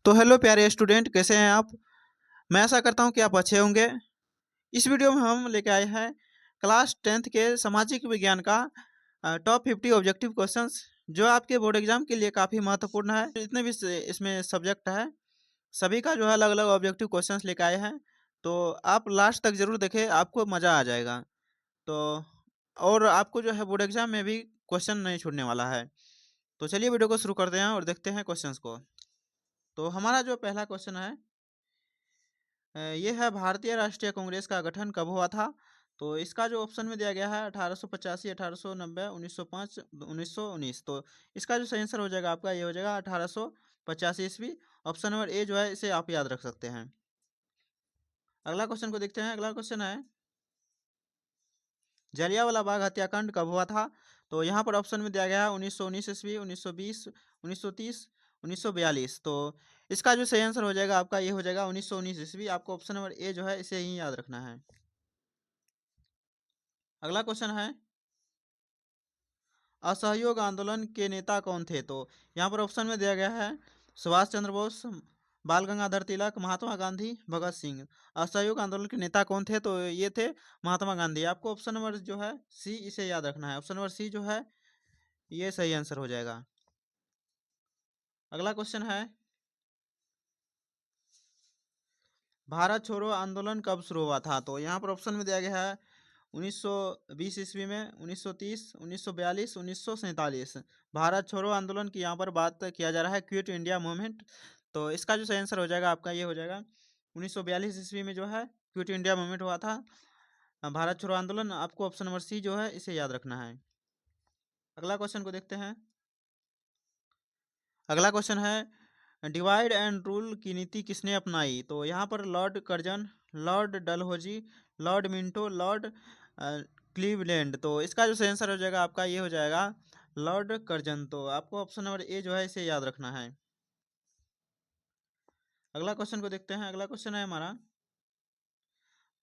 तो हेलो प्यारे स्टूडेंट, कैसे हैं आप। मैं आशा करता हूं कि आप अच्छे होंगे। इस वीडियो में हम लेके आए हैं क्लास 10th के सामाजिक विज्ञान का टॉप 50 ऑब्जेक्टिव क्वेश्चंस, जो आपके बोर्ड एग्जाम के लिए काफ़ी महत्वपूर्ण है। जितने भी इसमें सब्जेक्ट है, सभी का जो है अलग अलग ऑब्जेक्टिव क्वेश्चंस लेके आए हैं। तो आप लास्ट तक जरूर देखें, आपको मज़ा आ जाएगा। तो और आपको जो है बोर्ड एग्जाम में भी क्वेश्चन नहीं छूटने वाला है। तो चलिए वीडियो को शुरू करते हैं और देखते हैं क्वेश्चंस को। तो हमारा जो पहला क्वेश्चन है, ये है भारतीय राष्ट्रीय कांग्रेस का गठन कब हुआ था। तो इसका जो ऑप्शन में दिया गया है 1885, 1890, 1905, 1919। तो इसका जो सही आंसर हो जाएगा आपका, ये हो जाएगा 1885 ईस्वी। ऑप्शन नंबर ए जो है, इसे आप याद रख सकते हैं। अगला क्वेश्चन को देखते हैं। अगला क्वेश्चन है, जलियांवाला बाग हत्याकांड कब हुआ था। तो यहाँ पर ऑप्शन में दिया गया है 1919 ईस्वी, 1920, 1930, 1942। तो इसका जो सही आंसर हो जाएगा आपका, ये हो जाएगा 1919 ईस्वी। आपको ऑप्शन नंबर ए जो है, इसे ही याद रखना है। अगला क्वेश्चन है, असहयोग आंदोलन के नेता कौन थे। तो यहाँ पर ऑप्शन में दिया गया है सुभाष चंद्र बोस, बाल गंगाधर तिलक, महात्मा गांधी, भगत सिंह। असहयोग आंदोलन के नेता कौन थे, तो ये थे महात्मा गांधी। आपको ऑप्शन नंबर जो है सी, इसे याद रखना है। ऑप्शन नंबर सी जो है, ये सही आंसर हो जाएगा। अगला क्वेश्चन है, भारत छोड़ो आंदोलन कब शुरू हुआ था। तो यहाँ पर ऑप्शन में दिया गया है 1920 ईस्वी में, 1930, 1942, 1947। भारत छोड़ो आंदोलन की यहाँ पर बात किया जा रहा है, क्विट इंडिया मूवमेंट। तो इसका जो सही आंसर हो जाएगा आपका, ये हो जाएगा 1942 ईस्वी में जो है क्विट इंडिया मूवमेंट हुआ था, भारत छोड़ो आंदोलन। आपको ऑप्शन नंबर सी जो है, इसे याद रखना है। अगला क्वेश्चन को देखते हैं। अगला क्वेश्चन है, डिवाइड एंड रूल की नीति किसने अपनाई। तो यहाँ पर Lord Curzon, Lord Dalhousie, Lord Minto, Lord Cleveland. तो इसका जो सही आंसर हो जाएगा आपका, ये हो जाएगा लॉर्ड कर्जन। तो आपको ऑप्शन नंबर ए जो है, इसे याद रखना है। अगला क्वेश्चन को देखते हैं। अगला क्वेश्चन है हमारा,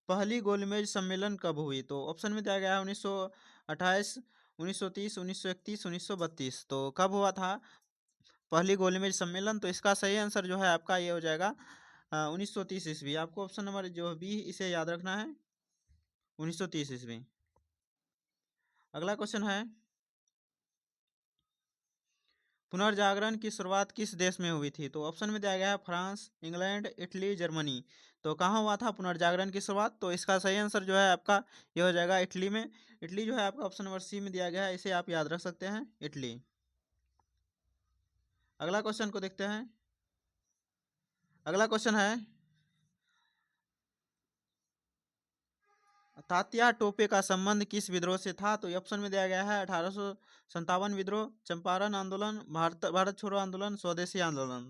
पहली गोलमेज सम्मेलन कब हुई। तो ऑप्शन में दिया गया है 1928, 1930, 1931, 1932। तो कब हुआ था पहली गोलमेज सम्मेलन। तो इसका सही आंसर जो है आपका, ये हो जाएगा 1930 ईस्वी। आपको ऑप्शन नंबर जो बी, इसे याद रखना है, 1930 ईस्वी। अगला क्वेश्चन है, पुनर्जागरण की शुरुआत किस देश में हुई थी। तो ऑप्शन में दिया गया है फ्रांस, इंग्लैंड, इटली, जर्मनी। तो कहाँ हुआ था पुनर्जागरण की शुरुआत। तो इसका सही आंसर जो है आपका, ये हो जाएगा इटली में। इटली जो है आपका ऑप्शन नंबर सी में दिया गया है, इसे आप याद रख सकते हैं, इटली। अगला क्वेश्चन को देखते हैं। अगला क्वेश्चन है, तात्या टोपे का संबंध किस विद्रोह से था। तो ऑप्शन में दिया गया है 1857 विद्रोह, चंपारण आंदोलन, भारत भारत छोड़ो आंदोलन, स्वदेशी आंदोलन।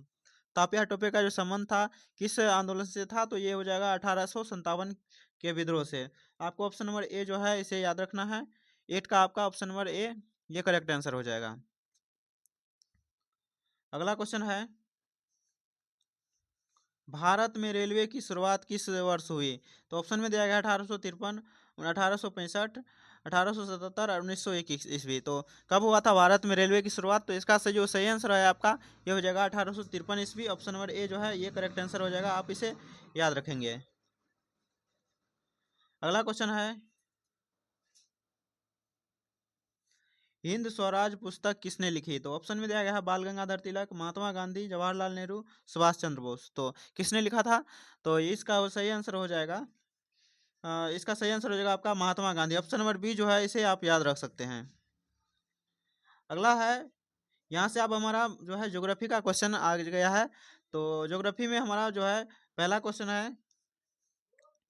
तात्या टोपे का जो संबंध था, किस आंदोलन से था, तो ये हो जाएगा 1857 के विद्रोह से। आपको ऑप्शन नंबर ए जो है, इसे याद रखना है। एट का आपका ऑप्शन नंबर ए, ये करेक्ट आंसर हो जाएगा। अगला क्वेश्चन है, भारत में रेलवे की शुरुआत किस वर्ष हुई। तो ऑप्शन में दिया गया 1853, 1865, 1877 और 1921 ईस्वी। तो कब हुआ था भारत में रेलवे की शुरुआत। तो इसका से जो सही आंसर है आपका, ये हो जाएगा 1853 ईस्वी। ऑप्शन नंबर ए जो है, ये करेक्ट आंसर हो जाएगा, आप इसे याद रखेंगे। अगला क्वेश्चन है, हिंद स्वराज पुस्तक किसने लिखी। तो ऑप्शन में दिया गया है बाल गंगाधर तिलक, महात्मा गांधी, जवाहरलाल नेहरू, सुभाष चंद्र बोस। तो किसने लिखा था। तो इसका सही आंसर हो जाएगा, इसका सही आंसर हो जाएगा आपका Mahatma Gandhi. Option number B जो है, इसे आप याद रख सकते हैं। अगला है, यहाँ से अब हमारा जो है ज्योग्राफी का क्वेश्चन आ गया है। तो ज्योग्राफी में हमारा जो है पहला क्वेश्चन है,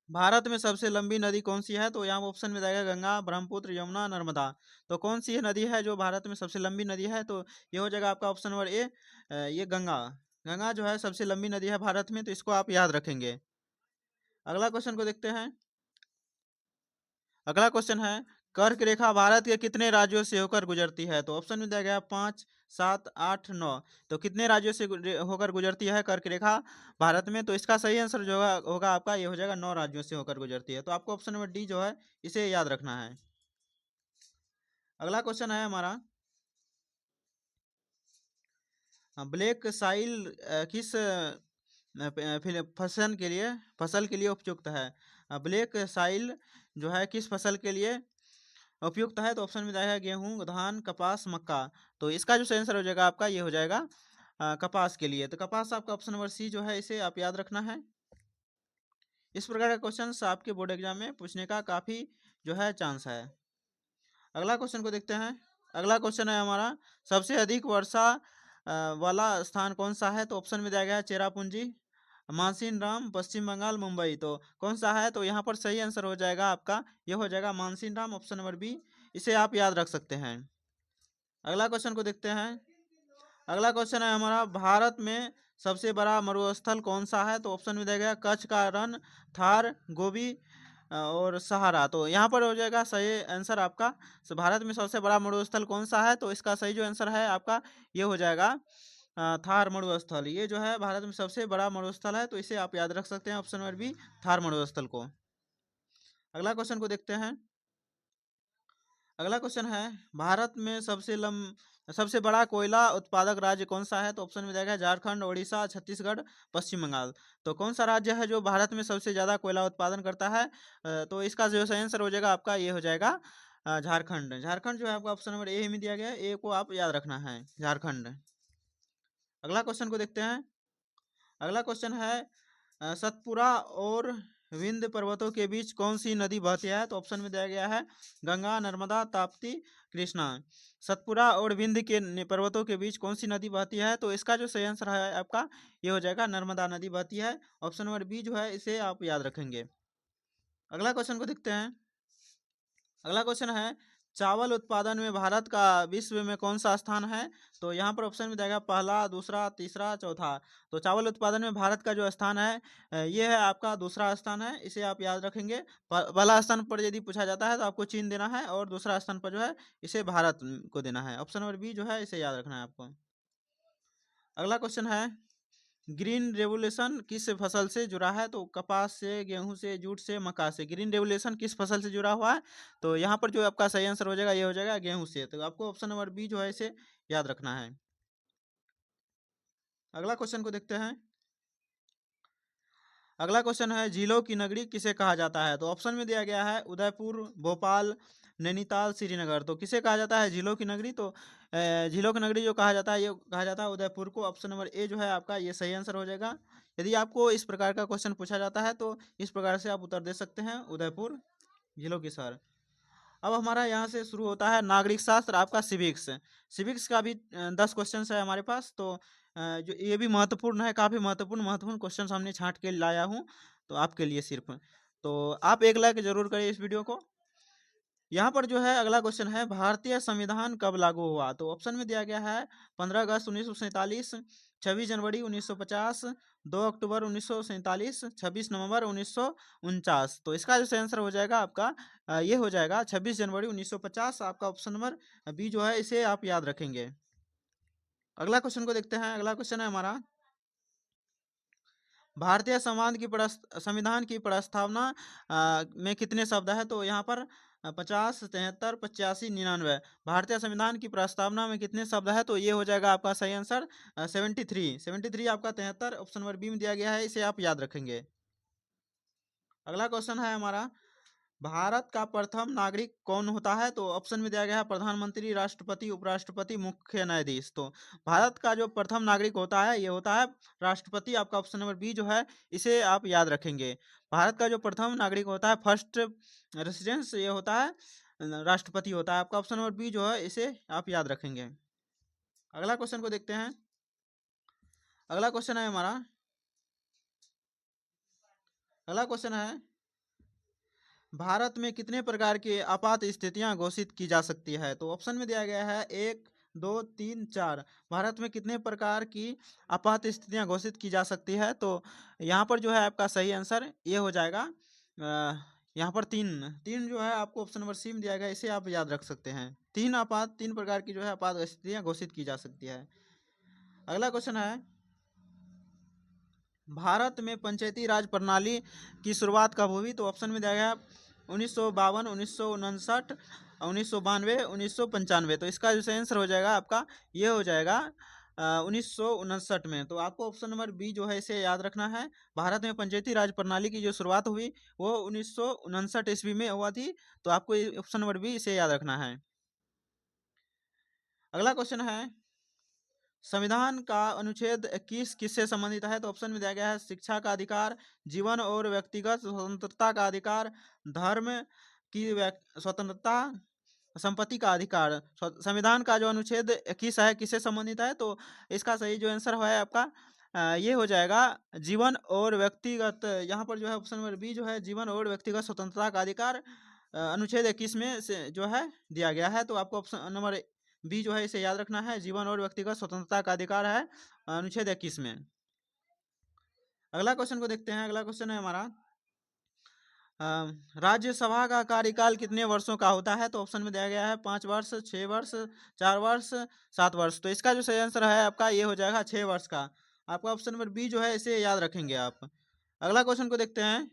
भारत में सबसे लंबी नदी कौन सी है। तो यहाँ ऑप्शन में जाएगा गंगा, ब्रह्मपुत्र, यमुना, नर्मदा। तो कौन सी नदी है जो भारत में सबसे लंबी नदी है। तो ये हो जाएगा आपका ऑप्शन नंबर ए, ये गंगा। गंगा जो है सबसे लंबी नदी है भारत में, तो इसको आप याद रखेंगे। अगला क्वेश्चन को देखते हैं। अगला क्वेश्चन है, कर्क रेखा भारत के कितने राज्यों से होकर गुजरती है। तो ऑप्शन में दिया गया 5, 7, 8, 9। तो कितने राज्यों से होकर गुजरती है कर्क रेखा भारत में। तो इसका सही आंसर जो होगा आपका, ये हो जाएगा 9 राज्यों से होकर गुजरती है। तो आपको ऑप्शन नंबर डी जो है, इसे याद रखना है। अगला क्वेश्चन है हमारा, ब्लैक साइल किस फसल के लिए उपयुक्त है? ब्लैक साइल जो है किस फसल के लिए उपयुक्त है? तो ऑप्शन में जाएगा गेहूं, धान, कपास, मक्का। तो इसका जो सही आंसर हो जाएगा आपका, ये हो जाएगा कपास के लिए। तो कपास आपका ऑप्शन नंबर सी जो है, इसे आप याद रखना है। इस प्रकार का क्वेश्चन आपके बोर्ड एग्जाम में पूछने का काफी जो है चांस है। अगला क्वेश्चन को देखते हैं। अगला क्वेश्चन है हमारा, सबसे अधिक वर्षा वाला स्थान कौन सा है? तो ऑप्शन में दिया गया है चेरापूंजी, मानसीन, पश्चिम बंगाल, मुंबई। तो कौन सा है? तो यहाँ पर सही आंसर हो जाएगा आपका, ये हो जाएगा मानसीन, ऑप्शन नंबर बी। इसे आप याद रख सकते हैं। अगला क्वेश्चन को देखते हैं। अगला क्वेश्चन है हमारा, भारत में सबसे बड़ा मरुस्थल कौन सा है? तो ऑप्शन में दिया गया कच्छ का रण, थार, गोबी और सहारा। तो यहाँ पर हो जाएगा सही आंसर आपका, भारत में सबसे बड़ा मरुस्थल कौन सा है? तो इसका सही जो आंसर है आपका, ये हो जाएगा थार मरुस्थल। ये जो है भारत में सबसे बड़ा मरुस्थल है, तो इसे आप याद रख सकते हैं, ऑप्शन नंबर बी, थार मरुस्थल को। अगला क्वेश्चन को देखते हैं। अगला क्वेश्चन है, भारत में सबसे बड़ा कोयला उत्पादक राज्य कौन सा है? तो ऑप्शन में जाएगा झारखंड, उड़ीसा, छत्तीसगढ़, पश्चिम बंगाल। तो कौन सा राज्य है जो भारत में सबसे ज्यादा कोयला उत्पादन करता है? तो इसका जो सही आंसर हो जाएगा आपका, ये हो जाएगा झारखंड। झारखंड जो है आपका ऑप्शन नंबर ए में दिया गया है, ए को आप याद रखना है, झारखंड। अगला क्वेश्चन को देखते हैं। अगला क्वेश्चन है, सतपुरा और विंध्य पर्वतों के बीच कौन सी नदी बहती है? तो ऑप्शन में दिया गया है गंगा, नर्मदा, ताप्ती, कृष्णा। सतपुरा और विंध्य के पर्वतों के बीच कौन सी नदी बहती है? तो इसका जो सही आंसर है आपका, ये हो जाएगा नर्मदा नदी बहती है, ऑप्शन नंबर बी जो है, इसे आप याद रखेंगे। अगला क्वेश्चन को देखते हैं। अगला क्वेश्चन है, चावल उत्पादन में भारत का विश्व में कौन सा स्थान है? तो यहाँ पर ऑप्शन में देगा पहला, दूसरा, तीसरा, चौथा। तो चावल उत्पादन में भारत का जो स्थान है, ये है आपका दूसरा स्थान है, इसे आप याद रखेंगे। पहला स्थान पर यदि पूछा जाता है तो आपको चीन देना है, और दूसरा स्थान पर जो है इसे भारत को देना है, ऑप्शन नंबर बी जो है, इसे याद रखना है आपको। अगला क्वेश्चन है, ग्रीन रेवोल्यूशन किस फसल से जुड़ा है? तो कपास से, गेहूं से, जूट से, मक्का से। ग्रीन रेवोल्यूशन किस फसल से जुड़ा हुआ है? तो यहाँ पर जो आपका सही आंसर हो जाएगा, ये हो जाएगा गेहूं से। तो आपको ऑप्शन नंबर बी जो है, इसे याद रखना है। अगला क्वेश्चन को देखते हैं। अगला क्वेश्चन है, झीलों की नगरी किसे कहा जाता है? तो ऑप्शन में दिया गया है उदयपुर, भोपाल, नैनीताल, श्रीनगर। तो किसे कहा जाता है झीलों की नगरी? तो झीलों की नगरी जो कहा जाता है, ये कहा जाता है उदयपुर को, ऑप्शन नंबर ए जो है आपका, ये सही आंसर हो जाएगा। यदि आपको इस प्रकार का क्वेश्चन पूछा जाता है तो इस प्रकार से आप उत्तर दे सकते हैं, उदयपुर झीलों की शहर। अब हमारा यहाँ से शुरू होता है नागरिक शास्त्र, आपका सिविक्स। सिविक्स का भी 10 क्वेश्चन है हमारे पास। तो जो ये भी महत्वपूर्ण है, काफ़ी महत्वपूर्ण क्वेश्चन हमने छांट के लाया हूँ, तो आपके लिए सिर्फ। तो आप एक लाइक जरूर करिए इस वीडियो को। यहाँ पर जो है अगला क्वेश्चन है, भारतीय संविधान कब लागू हुआ? तो ऑप्शन में दिया गया है 15 अगस्त 1947, 26 जनवरी 1950, 2 अक्टूबर 1947, 26 नवंबर 1949। तो इसका जो सही आंसर हो जाएगा आपका, ये हो जाएगा 26 जनवरी 1950, आपका ऑप्शन नंबर बी जो है, इसे आप याद रखेंगे। अगला क्वेश्चन को देखते हैं। अगला क्वेश्चन है हमारा, भारतीय संविधान की प्रस्तावना में कितने शब्द है? तो यहाँ पर 50, 73, 85, 99। भारतीय संविधान की प्रस्तावना में कितने शब्द है? तो ये हो जाएगा आपका सही आंसर 73 आपका 73, ऑप्शन नंबर बी में दिया गया है, इसे आप याद रखेंगे। अगला क्वेश्चन है हमारा, भारत का प्रथम नागरिक कौन होता है? तो ऑप्शन में दिया गया है प्रधानमंत्री, राष्ट्रपति, उपराष्ट्रपति, मुख्य न्यायाधीश। तो भारत का जो प्रथम नागरिक होता है, ये होता है राष्ट्रपति, आपका ऑप्शन नंबर बी जो है, इसे आप याद रखेंगे। भारत का जो प्रथम नागरिक होता है, फर्स्ट रेसिडेंस, ये होता है राष्ट्रपति होता है, आपका ऑप्शन नंबर बी जो है, इसे आप याद रखेंगे। अगला क्वेश्चन को देखते हैं। अगला क्वेश्चन है हमारा, अगला क्वेश्चन है, भारत में कितने प्रकार की आपात स्थितियां घोषित की जा सकती है? तो ऑप्शन में दिया गया है 1, 2, 3, 4। भारत में कितने प्रकार की आपात स्थितियां घोषित की जा सकती है? तो यहाँ पर जो है आपका सही आंसर ये हो जाएगा, यहाँ पर तीन जो है आपको ऑप्शन नंबर सी में दिया गया, इसे आप याद रख सकते हैं। तीन प्रकार की जो है आपात स्थितियां घोषित की जा सकती है। अगला क्वेश्चन है, भारत में पंचायती राज प्रणाली की शुरुआत कब हुई? तो ऑप्शन में दिया गया 1952, 1959, 1992, 1995। तो इसका जो आंसर हो जाएगा आपका, ये हो जाएगा 1959 में। तो आपको ऑप्शन नंबर बी जो है इसे याद रखना है। भारत में पंचायती राज प्रणाली की जो शुरुआत हुई वो 1959 ईस्वी में हुआ थी। तो आपको ऑप्शन नंबर बी इसे याद रखना है। अगला क्वेश्चन है, संविधान का अनुच्छेद 21 किससे संबंधित है? तो ऑप्शन में दिया गया है शिक्षा का अधिकार, जीवन और व्यक्तिगत स्वतंत्रता का अधिकार, धर्म की स्वतंत्रता, संपत्ति का अधिकार। संविधान का जो अनुच्छेद 21 है किससे संबंधित है? तो इसका सही जो आंसर है आपका ये हो जाएगा जीवन और व्यक्तिगत। यहाँ पर जो है ऑप्शन नंबर बी जो है जीवन और व्यक्तिगत स्वतंत्रता का अधिकार अनुच्छेद 21 में से जो है दिया गया है। तो आपको ऑप्शन नंबर बी जो है इसे याद रखना है, जीवन और व्यक्तिगत स्वतंत्रता का अधिकार है अनुच्छेद 21 में। अगला क्वेश्चन को देखते हैं। अगला क्वेश्चन है हमारा, राज्यसभा का कार्यकाल कितने वर्षों का होता है? तो ऑप्शन में दिया गया है 5 वर्ष, 6 वर्ष, 4 वर्ष, 7 वर्ष। तो इसका जो सही आंसर है आपका ये हो जाएगा 6 वर्ष का। आपका ऑप्शन नंबर बी जो है इसे याद रखेंगे आप। अगला क्वेश्चन को देखते हैं।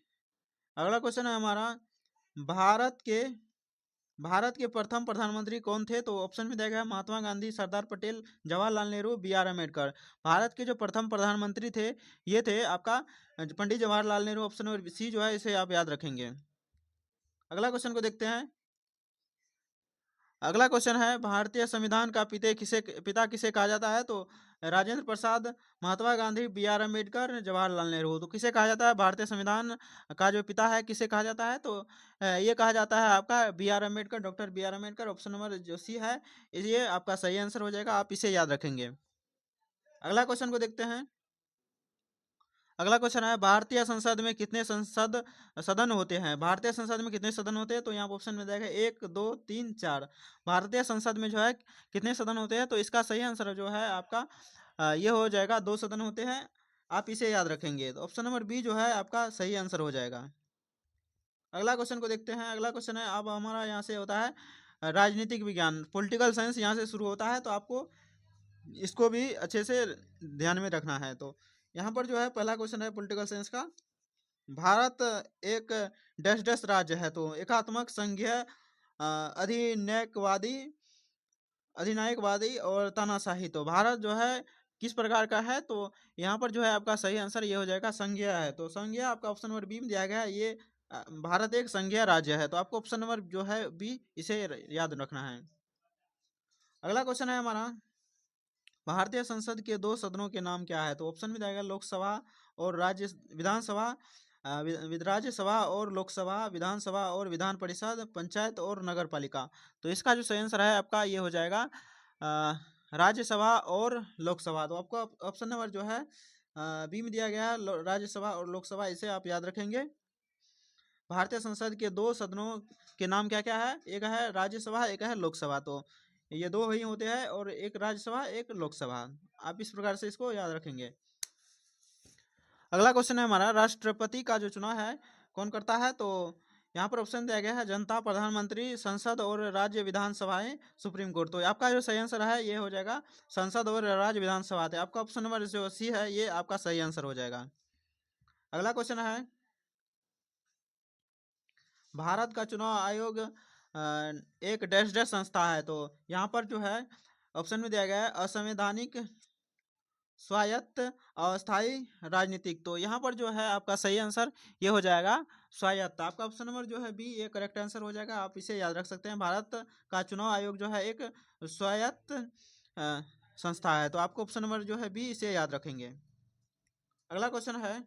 अगला क्वेश्चन है हमारा, भारत के भारत के प्रथम प्रधानमंत्री कौन थे? तो ऑप्शन में दिया गया है महात्मा गांधी, सरदार पटेल, जवाहरलाल नेहरू, बी आर अम्बेडकर। भारत के जो प्रथम प्रधानमंत्री थे ये थे आपका Pandit Jawaharlal Nehru. Option number C जो है इसे आप याद रखेंगे। अगला क्वेश्चन को देखते हैं। अगला क्वेश्चन है, भारतीय संविधान का पिता किसे कहा जाता है? तो राजेंद्र प्रसाद, महात्मा गांधी, बी आर अम्बेडकर, जवाहरलाल नेहरू। तो किसे कहा जाता है भारतीय संविधान का जो पिता है किसे कहा जाता है? तो ये कहा जाता है आपका B R Ambedkar, doctor B R Ambedkar. Option number जो सी है ये आपका सही आंसर हो जाएगा, आप इसे याद रखेंगे। अगला क्वेश्चन को देखते हैं। अगला क्वेश्चन है, भारतीय संसद में कितने सदन होते हैं? भारतीय संसद में कितने सदन होते हैं? तो यहाँ ऑप्शन में देगा 1 2 3 4। भारतीय संसद में जो है कितने सदन होते हैं? तो इसका सही आंसर जो है आपका ये हो जाएगा 2 सदन होते हैं, आप इसे याद रखेंगे। तो ऑप्शन नंबर बी जो है आपका सही आंसर हो जाएगा। अगला क्वेश्चन को देखते हैं। अगला क्वेश्चन है, अब हमारा यहाँ से होता है राजनीतिक विज्ञान, पॉलिटिकल साइंस यहाँ से शुरू होता है। तो आपको इसको भी अच्छे से ध्यान में रखना है। तो यहाँ पर जो है पहला क्वेश्चन है पॉलिटिकल साइंस का, भारत एक डैश डैश राज्य है। तो एकात्मक, संघीय, अधिनायकवादी अधिनायकवादी और तानाशाही। तो भारत जो है किस प्रकार का है? तो यहाँ पर जो है आपका सही आंसर ये हो जाएगा संघीय है। तो संघीय आपका ऑप्शन नंबर बी में दिया गया है। ये भारत एक संघीय राज्य है। तो आपको ऑप्शन नंबर जो है बी इसे याद रखना है। अगला क्वेश्चन है हमारा, भारतीय संसद के 2 सदनों के नाम क्या है? तो ऑप्शन में जाएगा लोकसभा और राज्य विधानसभा, राज्यसभा और लोकसभा, विधानसभा और विधान परिषद, पंचायत और नगर पालिका। तो इसका जो सही आंसर है आपका ये हो जाएगा राज्यसभा और लोकसभा। तो आपको ऑप्शन नंबर जो है बी में दिया गया है राज्यसभा और लोकसभा, इसे आप याद रखेंगे। भारतीय संसद के 2 सदनों के नाम क्या क्या है? एक है राज्यसभा, एक है लोकसभा। तो ये 2 ही होते हैं, और एक राज्यसभा एक लोकसभा। आप इस प्रकार से इसको याद रखेंगे। अगला क्वेश्चन है हमारा, राष्ट्रपति का जो चुनाव है कौन करता है? तो यहाँ पर ऑप्शन दिया गया है जनता, प्रधानमंत्री, संसद और राज्य विधानसभाएं, सुप्रीम कोर्ट। तो आपका जो सही आंसर है ये हो जाएगा संसद और राज्य विधानसभा। तो आपका ऑप्शन नंबर जो सी है ये आपका सही आंसर हो जाएगा। अगला क्वेश्चन है, भारत का चुनाव आयोग एक डैश डैश संस्था है। तो यहाँ पर जो है ऑप्शन में दिया गया है असंवैधानिक, स्वायत्त, अस्थायी, राजनीतिक। तो यहाँ पर जो है आपका सही आंसर ये हो जाएगा स्वायत्त। आपका ऑप्शन नंबर जो है बी ये करेक्ट आंसर हो जाएगा, आप इसे याद रख सकते हैं। भारत का चुनाव आयोग जो है एक स्वायत्त संस्था है। तो आपको ऑप्शन नंबर जो है बी इसे याद रखेंगे। अगला क्वेश्चन है,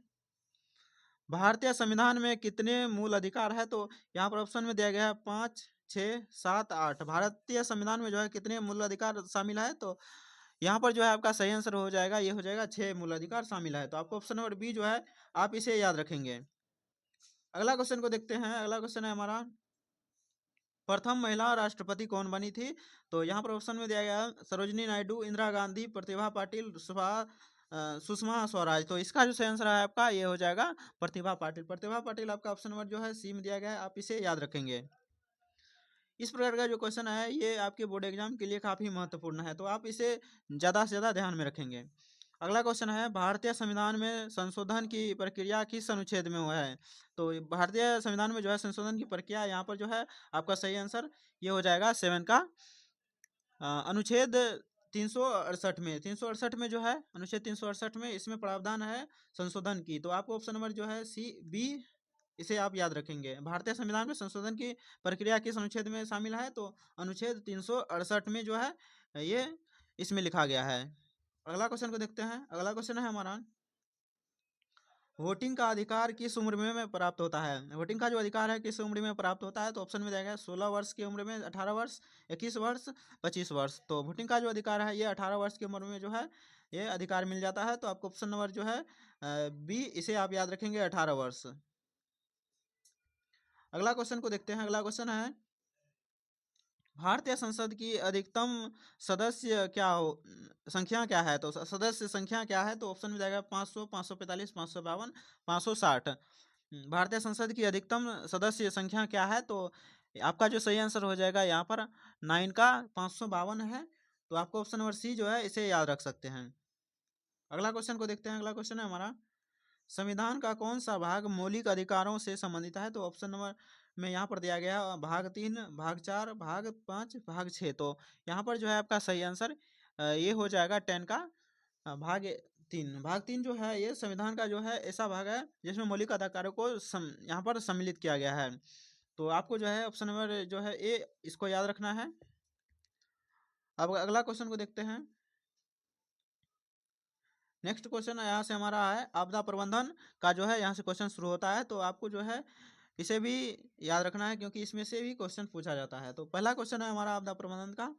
भारतीय संविधान में कितने मूल अधिकार है? तो यहाँ पर ऑप्शन में दिया गया है 5 6 7 8। भारतीय संविधान में जो है कितने मूल अधिकार शामिल है? तो यहाँ पर जो है आपका सही आंसर हो जाएगा ये हो जाएगा 6 मूल अधिकार शामिल है। तो आपको ऑप्शन नंबर बी जो है आप इसे याद रखेंगे। अगला क्वेश्चन को देखते हैं। अगला क्वेश्चन है हमारा, प्रथम महिला राष्ट्रपति कौन बनी थी? तो यहाँ पर ऑप्शन में दिया गया है सरोजिनी नायडू, इंदिरा गांधी, प्रतिभा पाटिल, सुषमा स्वराज। तो इसका जो सही आंसर है आपका ये हो जाएगा प्रतिभा पाटिल। प्रतिभा पाटिल आपका ऑप्शन नंबर जो है सी में दिया गया है, आप इसे याद रखेंगे। इस प्रकार का जो क्वेश्चन है ये आपके बोर्ड एग्जाम के लिए काफ़ी महत्वपूर्ण है, तो आप इसे ज़्यादा से ज़्यादा ध्यान में रखेंगे। अगला क्वेश्चन है, भारतीय संविधान में संशोधन की प्रक्रिया किस अनुच्छेद में हुआ है? तो भारतीय संविधान में जो है संशोधन की प्रक्रिया यहाँ पर जो है आपका सही आंसर ये हो जाएगा 7 का अनुच्छेद 368 में जो है अनुच्छेद 368 में इसमें प्रावधान है संशोधन की। तो आपको ऑप्शन नंबर जो है सी बी इसे आप याद रखेंगे। भारतीय संविधान में संशोधन की प्रक्रिया किस अनुच्छेद में शामिल है? तो अनुच्छेद 368 में जो है ये इसमें लिखा गया है। अगला क्वेश्चन को देखते हैं। अगला क्वेश्चन है हमारा, वोटिंग का अधिकार किस उम्र में प्राप्त होता है? वोटिंग का जो अधिकार है किस उम्र में प्राप्त होता है? तो ऑप्शन में दिया 16 वर्ष की उम्र में, 18 वर्ष, 21 वर्ष, 25 वर्ष। तो वोटिंग का जो अधिकार है ये 18 वर्ष की उम्र में जो है ये अधिकार मिल जाता है। तो आपको ऑप्शन नंबर जो है बी इसे आप याद रखेंगे, 18 वर्ष। अगला क्वेश्चन को देखते हैं। अगला क्वेश्चन है, भारतीय संसद की अधिकतम सदस्य संख्या क्या है? तो सदस्य संख्या क्या है? तो ऑप्शन में जाएगा 500, 545, 552, 560। भारतीय संसद की अधिकतम सदस्य संख्या क्या है? तो आपका जो सही आंसर हो जाएगा यहाँ पर 9 का 552 है। तो आपको ऑप्शन नंबर सी जो है इसे याद रख सकते हैं। अगला क्वेश्चन को देखते हैं। अगला क्वेश्चन है हमारा, संविधान का कौन सा भाग मौलिक अधिकारों से संबंधित है? तो ऑप्शन नंबर में यहाँ पर दिया गया भाग 3, भाग 4, भाग 5, भाग 6। तो यहाँ पर जो है आपका सही आंसर ये हो जाएगा 10 का भाग 3। भाग 3 जो है ये संविधान का जो है ऐसा भाग है जिसमें मौलिक अधिकारों को यहाँ पर सम्मिलित किया गया है। तो आपको जो है ऑप्शन नंबर जो है ए इसको याद रखना है। अब अगला क्वेश्चन को देखते हैं। नेक्स्ट क्वेश्चन यहाँ से हमारा है, आपदा प्रबंधन का जो है यहाँ से क्वेश्चन शुरू होता है। तो आपको जो है इसे भी याद रखना है क्योंकि इसमें से भी क्वेश्चन पूछा जाता है। तो पहला क्वेश्चन है हमारा आपदा प्रबंधन का,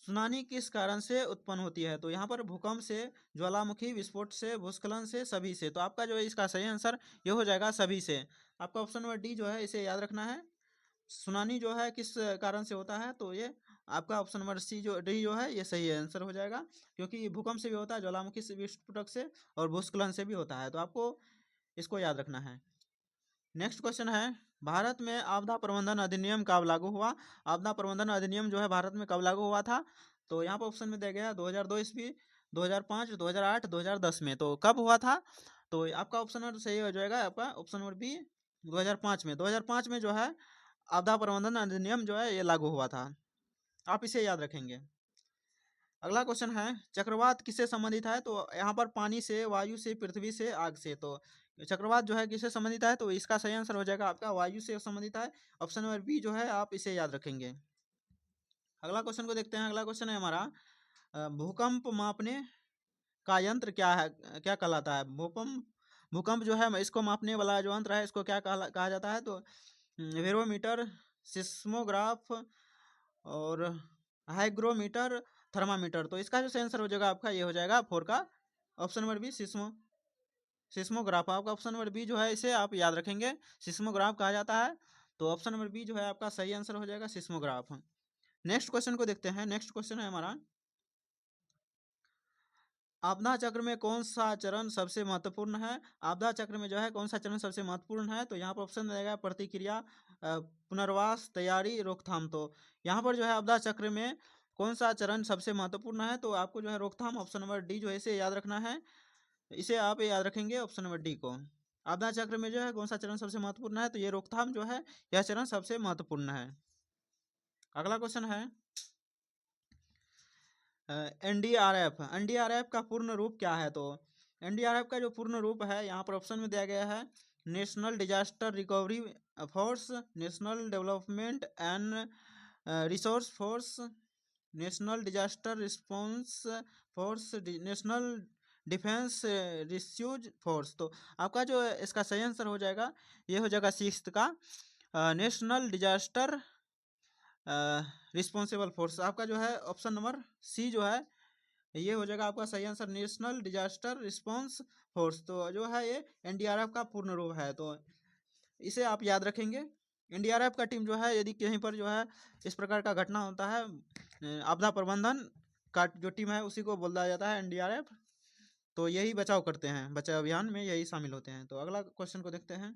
सुनामी किस कारण से उत्पन्न होती है? तो यहाँ पर भूकंप से, ज्वालामुखी विस्फोट से, भूस्खलन से, सभी से। तो आपका जो है इसका सही आंसर ये हो जाएगा सभी से। आपका ऑप्शन नंबर डी जो है इसे याद रखना है। सुनामी जो है किस कारण से होता है? तो ये आपका ऑप्शन नंबर सी जो डी जो है ये सही आंसर हो जाएगा, क्योंकि भूकंप से भी होता है, ज्वालामुखी से, विस्फोटक से और भूस्खलन से भी होता है। तो आपको इसको याद रखना है। नेक्स्ट क्वेश्चन है, भारत में आपदा प्रबंधन अधिनियम कब लागू हुआ? आपदा प्रबंधन अधिनियम जो है भारत में कब लागू हुआ था? तो यहाँ पर ऑप्शन में दिया गया 2002 ईस्वी, 2005, 2008, 2010 में। तो कब हुआ था? तो आपका ऑप्शन नंबर सही हो जाएगा आपका ऑप्शन नंबर बी 2005 में। 2005 में जो है आपदा प्रबंधन अधिनियम जो है ये लागू हुआ था। आप इसे याद रखेंगे। अगला क्वेश्चन है, चक्रवात किससे संबंधित है? तो यहाँ पर पानी से, वायु से, पृथ्वी से, आग से। तो चक्रवात जो है किससे संबंधित है? तो इसका सही आंसर हो जाएगा आपका वायु से संबंधित है। ऑप्शन नंबर बी जो है आप इसे याद रखेंगे। अगला क्वेश्चन को देखते हैं। अगला क्वेश्चन है हमारा, भूकंप मापने का यंत्र क्या है, क्या कहलाता है? भूकंप जो है इसको मापने वाला जो यंत्र है इसको क्या कहा जाता है? तो बैरोमीटर, सिस्मोग्राफ और हाइग्रोमीटर, थर्मामीटर। तो इसका जो सही आंसर हो जाएगा आपका ये हो जाएगा 4 का ऑप्शन नंबर बी सिस्मोग्राफ। आपका ऑप्शन नंबर बी जो है इसे आप याद रखेंगे, सिस्मोग्राफ कहा जाता है। तो ऑप्शन नंबर बी जो है आपका सही आंसर हो जाएगा, सिस्मोग्राफ। नेक्स्ट क्वेश्चन को देखते हैं। नेक्स्ट क्वेश्चन है हमारा, आपदा चक्र में कौन सा चरण सबसे महत्वपूर्ण है? आपदा चक्र में जो है कौन सा चरण सबसे महत्वपूर्ण है? तो यहाँ पर ऑप्शन रहेगा प्रतिक्रिया, पुनर्वास, तैयारी, रोकथाम। तो यहाँ पर जो है आपदा चक्र में कौन सा चरण सबसे महत्वपूर्ण है? तो आपको जो है रोकथाम, ऑप्शन नंबर डी जो है इसे याद रखना है। इसे आप याद रखेंगे ऑप्शन नंबर डी को। आपदा चक्र में जो है कौन सा चरण सबसे महत्वपूर्ण है? तो ये रोकथाम जो है यह चरण सबसे महत्वपूर्ण है। अगला क्वेश्चन है, एनडीआरएफ का पूर्ण रूप क्या है? तो एनडीआरएफ का जो पूर्ण रूप है यहाँ पर ऑप्शन में दिया गया है, national disaster recovery force, national development and resource force, national disaster response force, national defence rescue force. तो आपका जो इसका सही आंसर हो जाएगा ये हो जाएगा 6th का नेशनल डिजास्टर रिस्पॉन्सिबल फोर्स। आपका जो है ऑप्शन नंबर सी जो है ये हो जाएगा आपका सही answer, national disaster response force. तो जो है ये एनडीआरएफ का पूर्ण रूप है। तो इसे आप याद रखेंगे। एनडीआरएफ का टीम जो है यदि कहीं पर जो है इस प्रकार का घटना होता है, आपदा प्रबंधन का जो टीम है उसी को बोला जाता है एनडीआरएफ। तो यही बचाव करते हैं, बचाव अभियान में यही शामिल होते हैं। तो अगला क्वेश्चन को देखते हैं।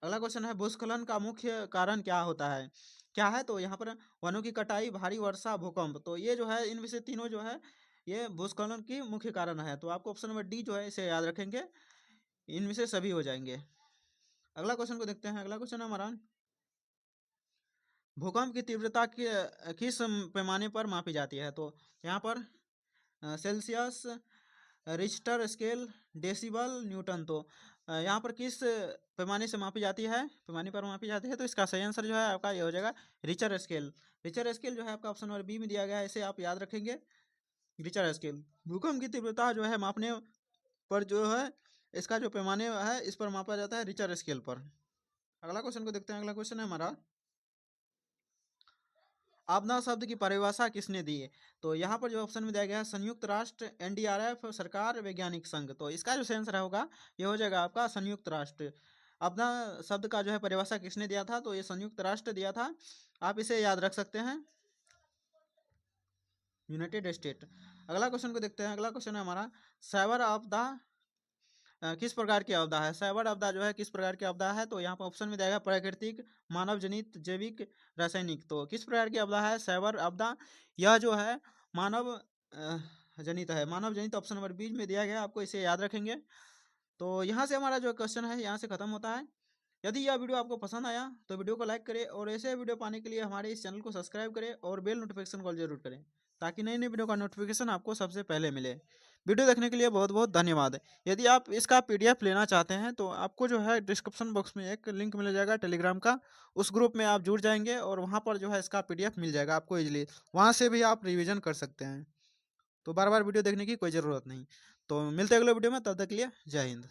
अगला क्वेश्चन है, भूस्खलन का मुख्य कारण क्या होता है, क्या है? तो यहाँ पर वनों की कटाई, भारी वर्षा, भूकंप। तो ये जो है इनमें से तीनों जो है ये भूस्खलन की मुख्य कारण है। तो आपको ऑप्शन नंबर डी जो है इसे याद रखेंगे, इनमें से सभी हो जाएंगे। अगला क्वेश्चन को देखते हैं। अगला क्वेश्चन है हमारा, भूकंप की तीव्रता किस पैमाने पर मापी जाती है? तो यहाँ पर Celsius, Richter scale, decibel, Newton. तो यहाँ पर किस पैमाने से मापी जाती है? पैमाने पर मापी जाती है। तो इसका सही आंसर जो है आपका ये हो जाएगा रिक्टर स्केल। रिक्टर स्केल जो है आपका ऑप्शन नंबर बी में दिया गया है, इसे आप याद रखेंगे। रिक्टर स्केल भूकंप की तीव्रता जो है मापने पर जो है इसका जो पैमाने है इस पर मापा जाता है रिक्टर स्केल पर। अगला क्वेश्चन को देखते हैं। अगला क्वेश्चन है हमारा, आपदा शब्द की परिभाषा किसने दी है? तो यहाँ पर जो ऑप्शन में दिया गया है संयुक्त राष्ट्र, एनडीआरएफ, सरकार, वैज्ञानिक संघ। तो इसका जो सही आंसर होगा ये हो जाएगा आपका संयुक्त राष्ट्र। आपदा शब्द का जो है परिभाषा किसने दिया था? तो ये संयुक्त राष्ट्र दिया था। आप इसे याद रख सकते हैं, यूनाइटेड स्टेट। अगला क्वेश्चन को देखते हैं। अगला क्वेश्चन है हमारा, साइबर आपदा किस प्रकार की आपदा है? साइबर आपदा जो है किस प्रकार की आपदा है? तो यहाँ पर ऑप्शन में दिया गया प्राकृतिक, मानव जनित, जैविक, रासायनिक। तो किस प्रकार की आपदा है साइबर आपदा? यह जो है मानव जनित है। मानव जनित ऑप्शन नंबर बी में दिया गया, आपको इसे याद रखेंगे। तो यहाँ से हमारा जो क्वेश्चन है यहाँ से खत्म होता है। यदि यह वीडियो आपको पसंद आया तो वीडियो को लाइक करें और ऐसे वीडियो पाने के लिए हमारे इस चैनल को सब्सक्राइब करें और बेल नोटिफिकेशन कॉल जरूर करें, ताकि नई नई वीडियो का नोटिफिकेशन आपको सबसे पहले मिले। वीडियो देखने के लिए बहुत बहुत धन्यवाद। यदि आप इसका पीडीएफ लेना चाहते हैं तो आपको जो है डिस्क्रिप्शन बॉक्स में एक लिंक मिल जाएगा टेलीग्राम का, उस ग्रुप में आप जुड़ जाएंगे और वहाँ पर जो है इसका पीडीएफ मिल जाएगा आपको इजीली। वहाँ से भी आप रिविजन कर सकते हैं। तो बार बार वीडियो देखने की कोई ज़रूरत नहीं। तो मिलते हैं अगले वीडियो में, तब तक के लिए जय हिंद।